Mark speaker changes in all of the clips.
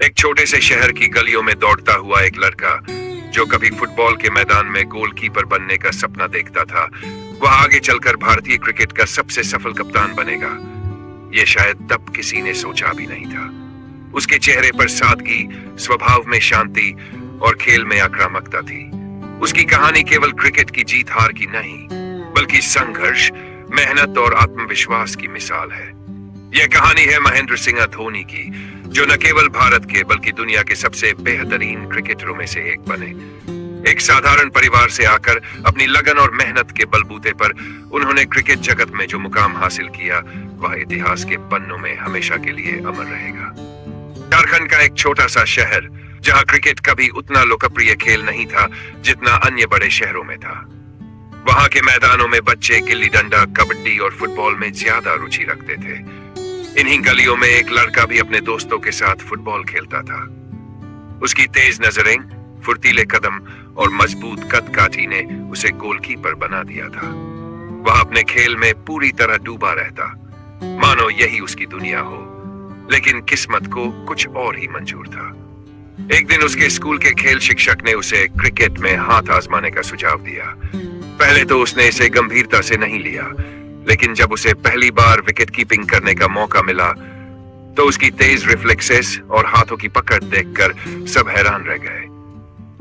Speaker 1: एक छोटे से शहर की गलियों में दौड़ता हुआ एक लड़का जो कभी फुटबॉल के मैदान में गोलकीपर बनने का सपना देखता था, वह आगे चलकर भारतीय क्रिकेट का सबसे सफल कप्तान बनेगा। यह शायद तब किसी ने सोचा भी नहीं था। उसके चेहरे पर सादगी, स्वभाव में शांति और खेल में आक्रामकता थी। उसकी कहानी केवल क्रिकेट की जीत हार की नहीं, बल्कि संघर्ष, मेहनत और आत्मविश्वास की मिसाल है। यह कहानी है महेंद्र सिंह धोनी की, जो न केवल भारत के बल्कि दुनिया के सबसे बेहतरीन क्रिकेटरों में से एक बने। एक साधारण परिवार से आकर अपनी लगन और मेहनत के बलबूते पर उन्होंने क्रिकेट जगत में जो मुकाम हासिल किया, वह इतिहास के पन्नों में हमेशा के लिए अमर रहेगा। झारखंड का एक छोटा सा शहर, जहां क्रिकेट कभी उतना लोकप्रिय खेल नहीं था जितना अन्य बड़े शहरों में था। वहां के मैदानों में बच्चे गिल्ली डंडा, कबड्डी और फुटबॉल में ज्यादा रुचि रखते थे। इन्हीं गलियों में एक लड़का भी अपने दोस्तों के साथ फुटबॉल खेलता था। उसकी तेज नजरें, फुर्तीले कदम और मजबूत कद-काठी ने उसे गोलकीपर बना दिया था। वह अपने खेल में पूरी तरह डूबा रहता, मानो यही उसकी दुनिया हो। लेकिन किस्मत को कुछ और ही मंजूर था। एक दिन उसके स्कूल के खेल शिक्षक ने उसे क्रिकेट में हाथ आजमाने का सुझाव दिया। पहले तो उसने इसे गंभीरता से नहीं लिया, लेकिन जब उसे पहली बार विकेट कीपिंग करने का मौका मिला, तो उसकी तेज रिफ्लेक्सेस और हाथों की पकड़ देखकर सब हैरान रह गए।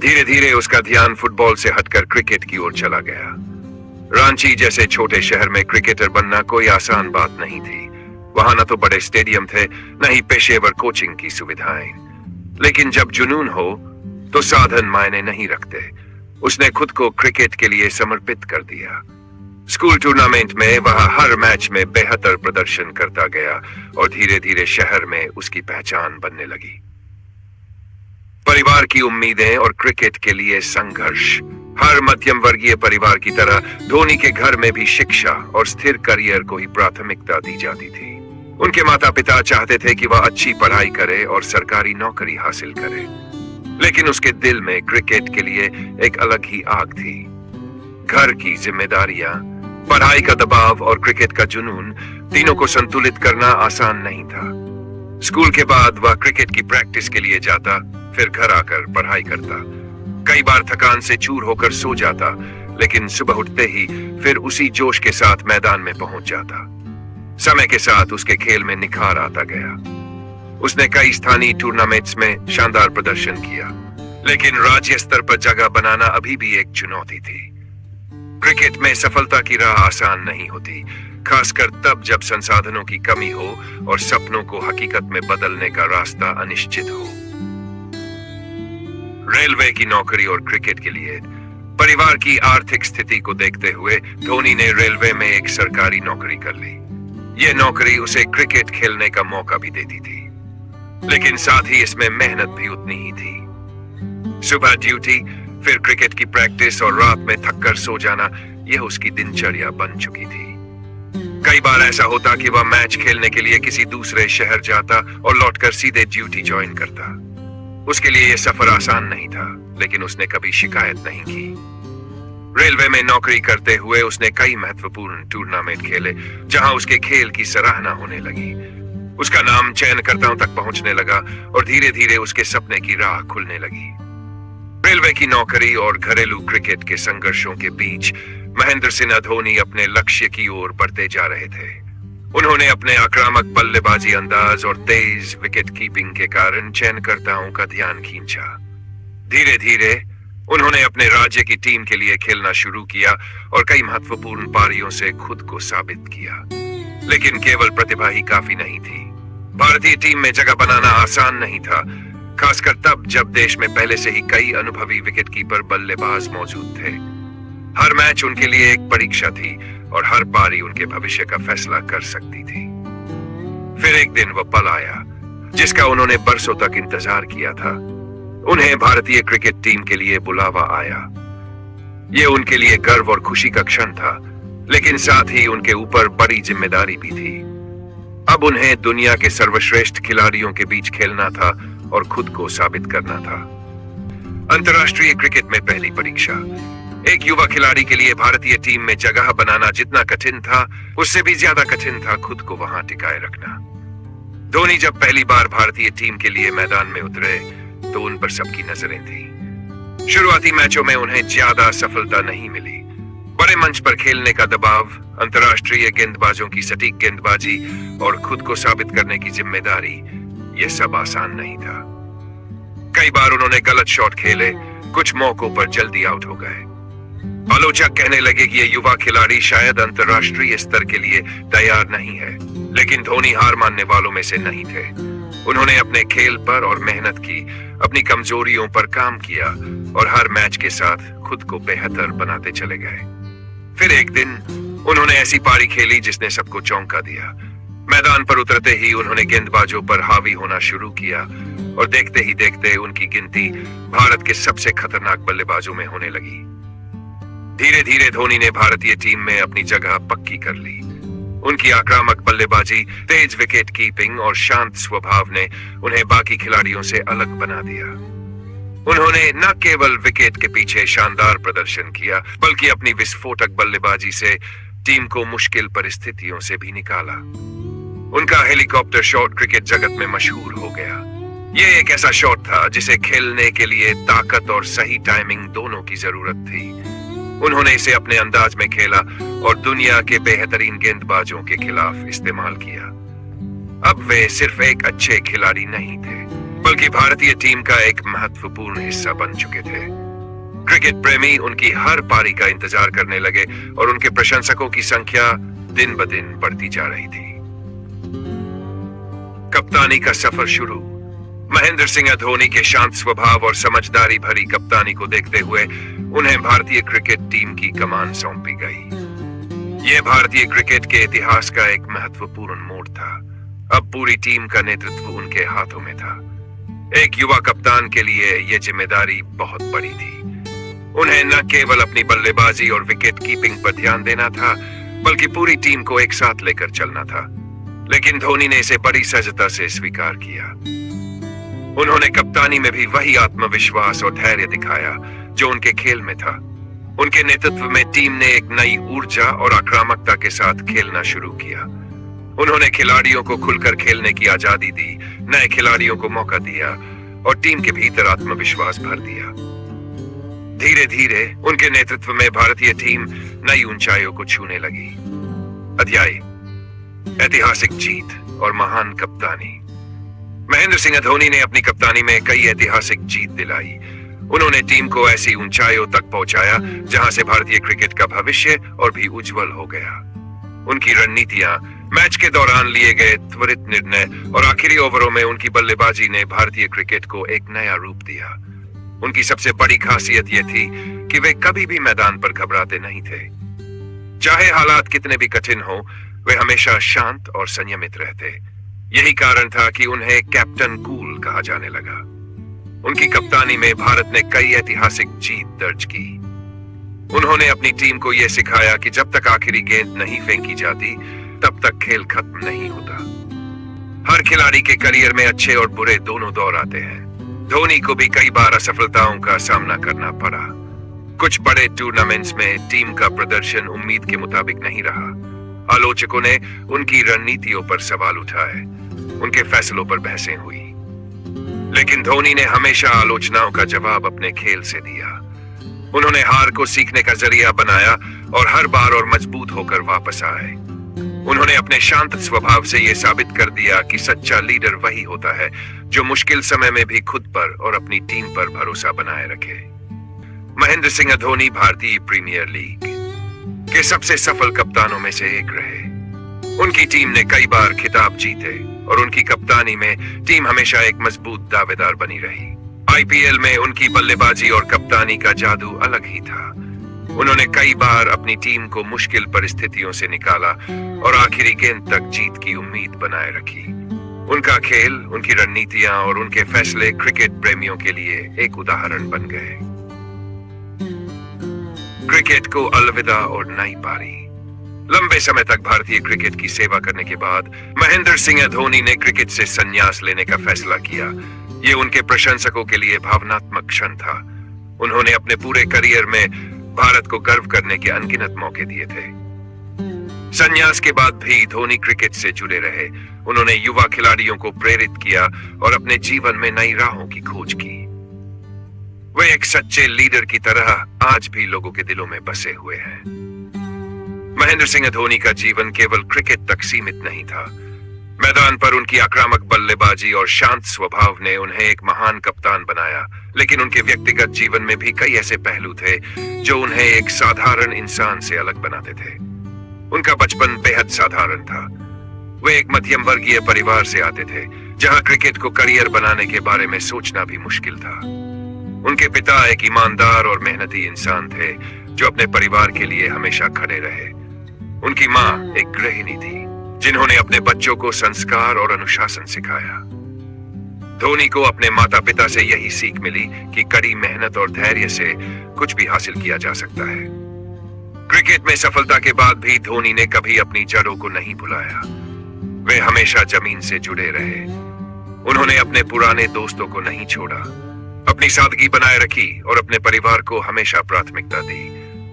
Speaker 1: धीरे धीरे उसका ध्यान फुटबॉल से हटकर क्रिकेट की ओर चला गया। रांची जैसे छोटे शहर में क्रिकेटर बनना कोई आसान बात नहीं थी। वहां न तो बड़े स्टेडियम थे, न ही पेशेवर कोचिंग की सुविधाएं। लेकिन जब जुनून हो तो साधन मायने नहीं रखते। उसने खुद को क्रिकेट के लिए समर्पित कर दिया। स्कूल टूर्नामेंट में वह हर मैच में बेहतर प्रदर्शन करता गया और धीरे धीरे शहर में उसकी पहचान बनने लगी। परिवार की उम्मीदें और क्रिकेट के लिए संघर्ष। हर मध्यम वर्गीय परिवार की तरह धोनी के घर में भी शिक्षा और स्थिर करियर को ही प्राथमिकता दी जाती थी। उनके माता पिता चाहते थे कि वह अच्छी पढ़ाई करे और सरकारी नौकरी हासिल करे, लेकिन उसके दिल में क्रिकेट के लिए एक अलग ही आग थी। घर की जिम्मेदारियां, पढ़ाई का दबाव और क्रिकेट का जुनून, तीनों को संतुलित करना आसान नहीं था। स्कूल के बाद वह क्रिकेट की प्रैक्टिस के लिए जाता, फिर घर आकर पढ़ाई करता। कई बार थकान से चूर होकर सो जाता, लेकिन सुबह उठते ही फिर उसी जोश के साथ मैदान में पहुंच जाता। समय के साथ उसके खेल में निखार आता गया। उसने कई स्थानीय टूर्नामेंट्स में शानदार प्रदर्शन किया, लेकिन राज्य स्तर पर जगह बनाना अभी भी एक चुनौती थी। क्रिकेट में सफलता की राह आसान नहीं होती, खासकर तब जब संसाधनों की कमी हो और सपनों को हकीकत में बदलने का रास्ता अनिश्चित हो। रेलवे की नौकरी और क्रिकेट के लिए परिवार की आर्थिक स्थिति को देखते हुए धोनी ने रेलवे में एक सरकारी नौकरी कर ली। यह नौकरी उसे क्रिकेट खेलने का मौका भी देती थी, लेकिन साथ ही इसमें मेहनत भी उतनी ही थी। सुबह ड्यूटी, फिर क्रिकेट की प्रैक्टिस और रात में थककर सो जाना, यह उसकी दिनचर्या बन चुकी थी। कई बार ऐसा होता कि वह मैच खेलने के लिए किसी दूसरे शहर जाता और लौटकर सीधे ड्यूटी ज्वाइन करता। उसके लिए यह सफर आसान नहीं था, लेकिन उसने कभी शिकायत नहीं की। रेलवे में नौकरी करते हुए उसने कई महत्वपूर्ण टूर्नामेंट खेले, जहां उसके खेल की सराहना होने लगी। उसका नाम चयनकर्ताओं तक पहुंचने लगा और धीरे धीरे उसके सपने की राह खुलने लगी। रेलवे की नौकरी और घरेलू क्रिकेट के संघर्षों के बीच महेंद्र सिंह धोनी अपने लक्ष्य की ओर बढ़ते जा रहे थे। उन्होंने अपने आक्रामक बल्लेबाजी अंदाज और तेज विकेट कीपिंग के कारण चयनकर्ताओं का ध्यान खींचा। धीरे धीरे उन्होंने अपने राज्य की टीम के लिए खेलना शुरू किया और कई महत्वपूर्ण पारियों से खुद को साबित किया। लेकिन केवल प्रतिभा ही काफी नहीं थी। भारतीय टीम में जगह बनाना आसान नहीं था, खासकर तब जब देश में पहले से ही कई अनुभवी विकेटकीपर बल्लेबाज मौजूद थे। हर मैच उनके लिए एक परीक्षा थी और हर पारी उनके भविष्य का फैसला कर सकती थी। फिर एक दिन वह पल आया जिसका उन्होंने बरसों तक इंतजार किया था। उन्हें भारतीय क्रिकेट टीम के लिए बुलावा आया। यह उनके लिए गर्व और खुशी का क्षण था, लेकिन साथ ही उनके ऊपर बड़ी जिम्मेदारी भी थी। अब उन्हें दुनिया के सर्वश्रेष्ठ खिलाड़ियों के बीच खेलना था और खुद को साबित करना था। अंतर्राष्ट्रीय क्रिकेट में पहली परीक्षा। एक युवा खिलाड़ी के लिए भारतीय टीम में जगह बनाना जितना कठिन था, उससे भी ज्यादा कठिन था खुद को वहां टिकाए रखना। धोनी जब पहली बार भारतीय टीम के लिए मैदान में उतरे तो उन पर सबकी नजरें थी। शुरुआती मैचों में उन्हें ज्यादा सफलता नहीं मिली। बड़े मंच पर खेलने का दबाव, अंतर्राष्ट्रीय गेंदबाजों की सटीक गेंदबाजी और खुद को साबित करने की जिम्मेदारी, यह सब आसान नहीं था। कई बार उन्होंने गलत शॉट खेले, कुछ मौकों पर जल्दी आउट हो गए। आलोचक कहने लगे कि यह युवा खिलाड़ी शायद अंतर्राष्ट्रीय स्तर के लिए तैयार नहीं है, लेकिन धोनी हार मानने वालों में से नहीं थे। उन्होंने अपने खेल पर और मेहनत की, अपनी कमजोरियों पर काम किया और हर मैच के साथ खुद को बेहतर बनाते चले गए। फिर एक दिन उन्होंने ऐसी पारी खेली जिसने सबको चौंका दिया। मैदान पर उतरते ही उन्होंने गेंदबाजों पर हावी होना शुरू किया और देखते ही देखते उनकी गिनती भारत के सबसे खतरनाक बल्लेबाजों में होने लगी। धीरे धीरे धोनी ने भारतीय टीम में अपनी जगह पक्की कर ली। उनकी आक्रामक बल्लेबाजी, तेज विकेट कीपिंग और शांत स्वभाव ने उन्हें बाकी खिलाड़ियों से अलग बना दिया। उन्होंने न केवल विकेट के पीछे शानदार प्रदर्शन किया, बल्कि अपनी विस्फोटक बल्लेबाजी से टीम को मुश्किल परिस्थितियों से भी निकाला। उनका हेलीकॉप्टर शॉट क्रिकेट जगत में मशहूर हो गया। यह एक ऐसा शॉट था जिसे खेलने के लिए ताकत और सही टाइमिंग दोनों की जरूरत थी। उन्होंने इसे अपने अंदाज में खेला और दुनिया के बेहतरीन गेंदबाजों के खिलाफ इस्तेमाल किया। अब वे सिर्फ एक अच्छे खिलाड़ी नहीं थे, बल्कि भारतीय टीम का एक महत्वपूर्ण हिस्सा बन चुके थे। क्रिकेट प्रेमी उनकी हर पारी का इंतजार करने लगे और उनके प्रशंसकों की संख्या दिन ब दिन बढ़ती जा रही थी। कप्तानी का सफर शुरू। महेंद्र सिंह धोनी के शांत स्वभाव और समझदारी भरी कप्तानी को देखते हुए उन्हें भारतीय क्रिकेट टीम की कमान सौंपी गई। यह भारतीय क्रिकेट के इतिहास का एक महत्वपूर्ण मोड़ था। अब पूरी टीम का नेतृत्व उनके हाथों में था। एक युवा कप्तान के लिए यह जिम्मेदारी बहुत बड़ी थी। उन्हें न केवल अपनी बल्लेबाजी और विकेट कीपिंग पर ध्यान देना था, बल्कि पूरी टीम को एक साथ लेकर चलना था। लेकिन धोनी ने इसे बड़ी सहजता से स्वीकार किया। उन्होंने कप्तानी में भी वही आत्मविश्वास और धैर्य दिखाया जो उनके खेल में था। उनके नेतृत्व में टीम ने एक नई ऊर्जा और आक्रामकता के साथ खेलना शुरू किया। उन्होंने खिलाड़ियों को खुलकर खेलने की आजादी दी, नए खिलाड़ियों को मौका दिया और टीम के भीतर आत्मविश्वास भर दिया। धीरे धीरे उनके नेतृत्व में भारतीय टीम नई ऊंचाइयों को छूने लगी। अध्याय: ऐतिहासिक जीत और महान कप्तानी। महेंद्र सिंह धोनी ने अपनी कप्तानी में कई ऐतिहासिक जीत दिलाई। उन्होंने टीम को ऐसी ऊंचाइयों तक पहुंचाया जहां से भारतीय क्रिकेट का भविष्य और भी उज्जवल हो गया। उनकी रणनीतियां, मैच के दौरान लिए गए त्वरित निर्णय और आखिरी ओवरों में उनकी बल्लेबाजी ने भारतीय क्रिकेट को एक नया रूप दिया। उनकी सबसे बड़ी खासियत यह थी कि वे कभी भी मैदान पर घबराते नहीं थे। चाहे हालात कितने भी कठिन हो, वे हमेशा शांत और संयमित रहते। यही कारण था कि उन्हें कैप्टन कूल कहा जाने लगा। उनकी कप्तानी में भारत ने कई ऐतिहासिक जीत दर्ज की। उन्होंने अपनी टीम को यह सिखाया कि जब तक आखिरी गेंद नहीं फेंकी जाती, तब तक खेल खत्म नहीं होता। हर खिलाड़ी के करियर में अच्छे और बुरे दोनों दौर आते हैं। धोनी को भी कई बार असफलताओं का सामना करना पड़ा। कुछ बड़े टूर्नामेंट्स में टीम का प्रदर्शन उम्मीद के मुताबिक नहीं रहा। आलोचकों ने उनकी रणनीतियों पर सवाल उठाए, उनके फैसलों पर बहसें हुई। लेकिन धोनी ने हमेशा आलोचनाओं का जवाब अपने खेल से दिया। उन्होंने हार को सीखने का जरिया बनाया और हर बार और मजबूत होकर वापस आए। उन्होंने अपने शांत स्वभाव से यह साबित कर दिया कि सच्चा लीडर वही होता है जो मुश्किल समय में भी खुद पर और अपनी टीम पर भरोसा बनाए रखे। महेंद्र सिंह धोनी भारतीय प्रीमियर लीग के सबसे सफल कप्तानों में से एक रहे। उनकी टीम ने कई बार खिताब जीते और उनकी कप्तानी में टीम हमेशा एक मजबूत दावेदार बनी रही। आईपीएल में उनकी बल्लेबाजी और कप्तानी का जादू अलग ही था। उन्होंने कई बार अपनी टीम को मुश्किल परिस्थितियों से निकाला और आखिरी गेंद तक जीत की उम्मीद बनाए रखी। उनका खेल, उनकी रणनीतियां और उनके फैसले क्रिकेट प्रेमियों के लिए एक उदाहरण बन गए। क्रिकेट को अलविदा और नई पारी। लंबे समय तक भारतीय क्रिकेट की सेवा करने के बाद महेंद्र सिंह धोनी ने क्रिकेट से संन्यास लेने का फैसला किया। ये उनके प्रशंसकों के लिए भावनात्मक क्षण था। उन्होंने अपने पूरे करियर में भारत को गर्व करने के अनगिनत मौके दिए थे। संन्यास के बाद भी धोनी क्रिकेट से जुड़े रहे। उन्होंने युवा खिलाड़ियों को प्रेरित किया और अपने जीवन में नई राहों की खोज की। वे एक सच्चे लीडर की तरह आज भी लोगों के दिलों में बसे हुए हैं। महेंद्र सिंह धोनी का जीवन केवल क्रिकेट तक सीमित नहीं था। मैदान पर उनकी आक्रामक बल्लेबाजी और शांत स्वभाव ने उन्हें एक महान कप्तान बनाया, लेकिन उनके व्यक्तिगत जीवन में भी कई ऐसे पहलू थे जो उन्हें एक साधारण इंसान से अलग बनाते थे। उनका बचपन बेहद साधारण था। वे एक मध्यम वर्गीय परिवार से आते थे, जहां क्रिकेट को करियर बनाने के बारे में सोचना भी मुश्किल था। उनके पिता एक ईमानदार और मेहनती इंसान थे, जो अपने परिवार के लिए हमेशा खड़े रहे। उनकी मां एक गृहिणी थी, जिन्होंने अपने बच्चों को संस्कार और अनुशासन सिखाया। धोनी को अपने माता पिता से यही सीख मिली कि कड़ी मेहनत और धैर्य से कुछ भी हासिल किया जा सकता है। क्रिकेट में सफलता के बाद भी धोनी ने कभी अपनी जड़ों को नहीं भुलाया। वे हमेशा जमीन से जुड़े रहे। उन्होंने अपने पुराने दोस्तों को नहीं छोड़ा, अपनी सादगी बनाए रखी और अपने परिवार को हमेशा प्राथमिकता दी।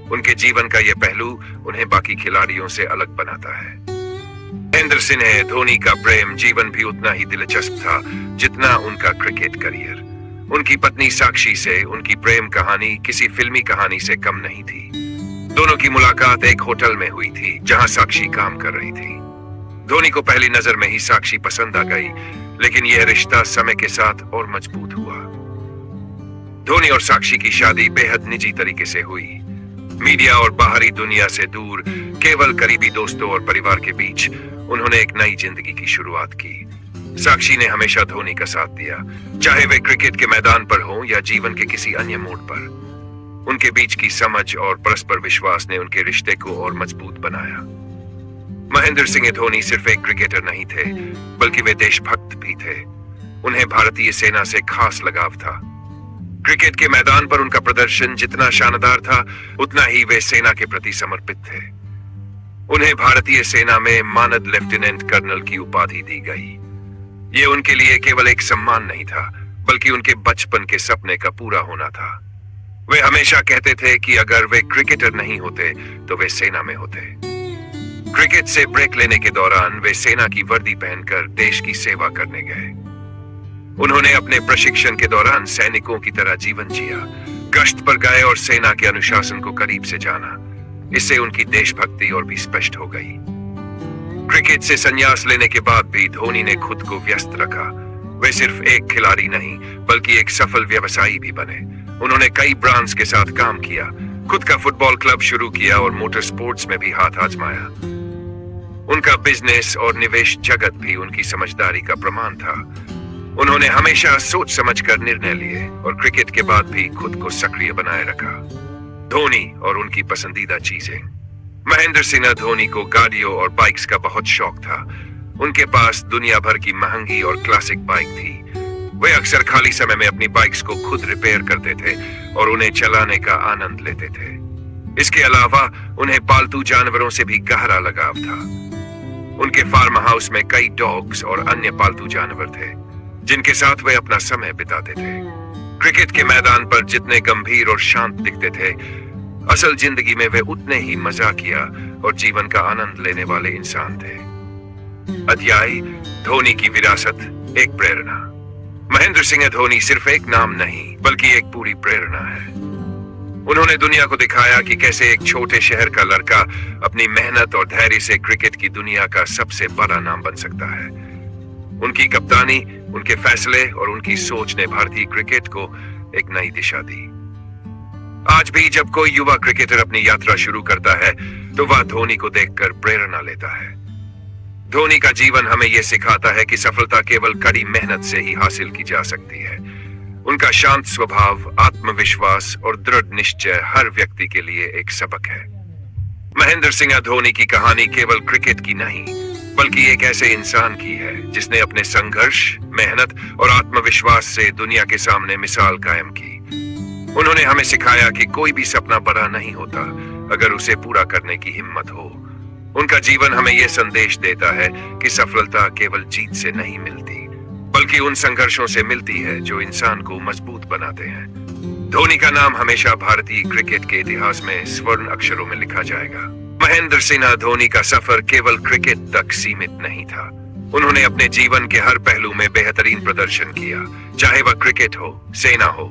Speaker 1: उनके जीवन का यह पहलू उन्हें बाकी खिलाड़ियों से अलग बनाता है। महेंद्र सिंह धोनी का प्रेम जीवन भी उतना ही दिलचस्प था जितना उनका क्रिकेट करियर। उनकी पत्नी साक्षी से उनकी प्रेम कहानी किसी फिल्मी कहानी से कम नहीं थी। दोनों की मुलाकात एक होटल में हुई थी, जहां साक्षी काम कर रही थी। धोनी को पहली नजर में ही साक्षी पसंद आ गई, लेकिन यह रिश्ता समय के साथ और मजबूत हुआ। धोनी और साक्षी की शादी बेहद निजी तरीके से हुई। मीडिया और बाहरी दुनिया से दूर, केवल करीबी दोस्तों और परिवार के बीच उन्होंने एक नई जिंदगी की शुरुआत की। साक्षी ने हमेशा धोनी का साथ दिया, चाहे वे क्रिकेट के मैदान पर हों या जीवन के किसी अन्य मोड़ पर। उनके बीच की समझ और परस्पर विश्वास ने उनके रिश्ते को और मजबूत बनाया। महेंद्र सिंह धोनी सिर्फ एक क्रिकेटर नहीं थे, बल्कि वे देशभक्त भी थे। उन्हें भारतीय सेना से खास लगाव था। क्रिकेट के मैदान पर उनका प्रदर्शन जितना शानदार था, उतना ही वे सेना के प्रति समर्पित थे। उन्हें भारतीय सेना में मानद लेफ्टिनेंट कर्नल की उपाधि दी गई। ये उनके लिए केवल एक सम्मान नहीं था, बल्कि उनके बचपन के सपने का पूरा होना था। वे हमेशा कहते थे कि अगर वे क्रिकेटर नहीं होते तो वे सेना में होते। क्रिकेट से ब्रेक लेने के दौरान वे सेना की वर्दी पहनकर देश की सेवा करने गए। उन्होंने अपने प्रशिक्षण के दौरान सैनिकों की तरह जीवन जिया, गश्त पर गए और सेना के अनुशासन को करीब से जाना। इससे उनकी देशभक्ति और भी स्पष्ट हो गई। क्रिकेट से संन्यास लेने के बाद भी धोनी ने खुद को व्यस्त रखा। वे सिर्फ एक खिलाड़ी नहीं, बल्कि एक सफल व्यवसायी भी बने। उन्होंने कई ब्रांड्स के साथ काम किया, खुद का फुटबॉल क्लब शुरू किया और मोटर स्पोर्ट्स में भी हाथ आजमाया। उनका बिजनेस और निवेश जगत भी उनकी समझदारी का प्रमाण था। उन्होंने हमेशा सोच समझकर निर्णय लिए और क्रिकेट के बाद भी खुद को सक्रिय बनाए रखा। धोनी और उनकी पसंदीदा चीजें। महेंद्र सिंह धोनी को गाड़ियों और बाइक्स का बहुत शौक था। उनके पास दुनिया भर की महंगी और क्लासिक बाइक थी। वे अक्सर खाली समय में अपनी बाइक्स को खुद रिपेयर करते थे और उन्हें चलाने का आनंद लेते थे। इसके अलावा उन्हें पालतू जानवरों से भी गहरा लगाव था। उनके फार्म हाउस में कई डॉग्स और अन्य पालतू जानवर थे, जिनके साथ वे अपना समय बिताते थे। क्रिकेट के मैदान पर जितने गंभीर और शांत दिखते थे, असल जिंदगी में वे उतने ही मजाकिया और जीवन का आनंद लेने वाले इंसान थे। अध्याय: धोनी की विरासत, एक प्रेरणा। महेंद्र सिंह धोनी सिर्फ एक नाम नहीं, बल्कि एक पूरी प्रेरणा है। उन्होंने दुनिया को दिखाया कि कैसे एक छोटे शहर का लड़का अपनी मेहनत और धैर्य से क्रिकेट की दुनिया का सबसे बड़ा नाम बन सकता है। उनकी कप्तानी, उनके फैसले और उनकी सोच ने भारतीय क्रिकेट को एक नई दिशा दी। आज भी जब कोई युवा क्रिकेटर अपनी यात्रा शुरू करता है, तो वह धोनी को देखकर प्रेरणा लेता है। धोनी का जीवन हमें यह सिखाता है कि सफलता केवल कड़ी मेहनत से ही हासिल की जा सकती है। उनका शांत स्वभाव, आत्मविश्वास और दृढ़ निश्चय हर व्यक्ति के लिए एक सबक है। महेंद्र सिंह धोनी की कहानी केवल क्रिकेट की नहीं, बल्कि एक ऐसे इंसान की है जिसने अपने संघर्ष, मेहनत और आत्मविश्वास से दुनिया के सामने मिसाल कायम की। उन्होंने हमें सिखाया कि कोई भी सपना बड़ा नहीं होता अगर उसे पूरा करने की हिम्मत हो। उनका जीवन हमें यह संदेश देता है कि सफलता केवल जीत से नहीं मिलती, बल्कि उन संघर्षों से मिलती है जो इंसान को मजबूत बनाते हैं। धोनी का नाम हमेशा भारतीय क्रिकेट के इतिहास में स्वर्ण अक्षरों में लिखा जाएगा। महेंद्र सिंह धोनी का सफर केवल क्रिकेट तक सीमित नहीं था। उन्होंने अपने जीवन के हर पहलू में बेहतरीन प्रदर्शन किया, चाहे वह क्रिकेट हो, सेना हो,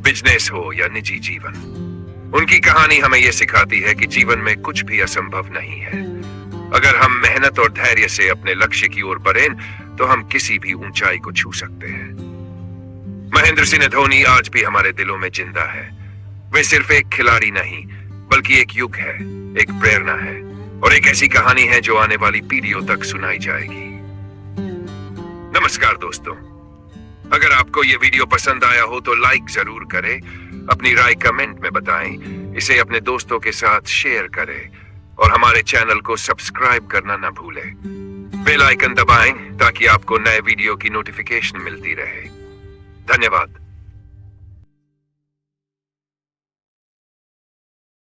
Speaker 1: बिजनेस हो या निजी जीवन। उनकी कहानी हमें यह सिखाती है कि जीवन में कुछ भी असंभव नहीं है। अगर हम मेहनत और धैर्य से अपने लक्ष्य की ओर बढ़ें तो हम किसी भी ऊंचाई को छू सकते हैं। महेंद्र सिंह धोनी आज भी हमारे दिलों में जिंदा है। वे सिर्फ एक खिलाड़ी नहीं बल्कि एक युग है, एक प्रेरणा है और एक ऐसी कहानी है जो आने वाली पीढ़ियों तक सुनाई जाएगी। नमस्कार दोस्तों, अगर आपको ये वीडियो पसंद आया हो तो लाइक जरूर करें, अपनी राय कमेंट में बताएं, इसे अपने दोस्तों के साथ शेयर करें और हमारे चैनल को सब्सक्राइब करना ना भूलें। बेल आइकन दबाएं ताकि आपको नए वीडियो की नोटिफिकेशन मिलती रहे। धन्यवाद।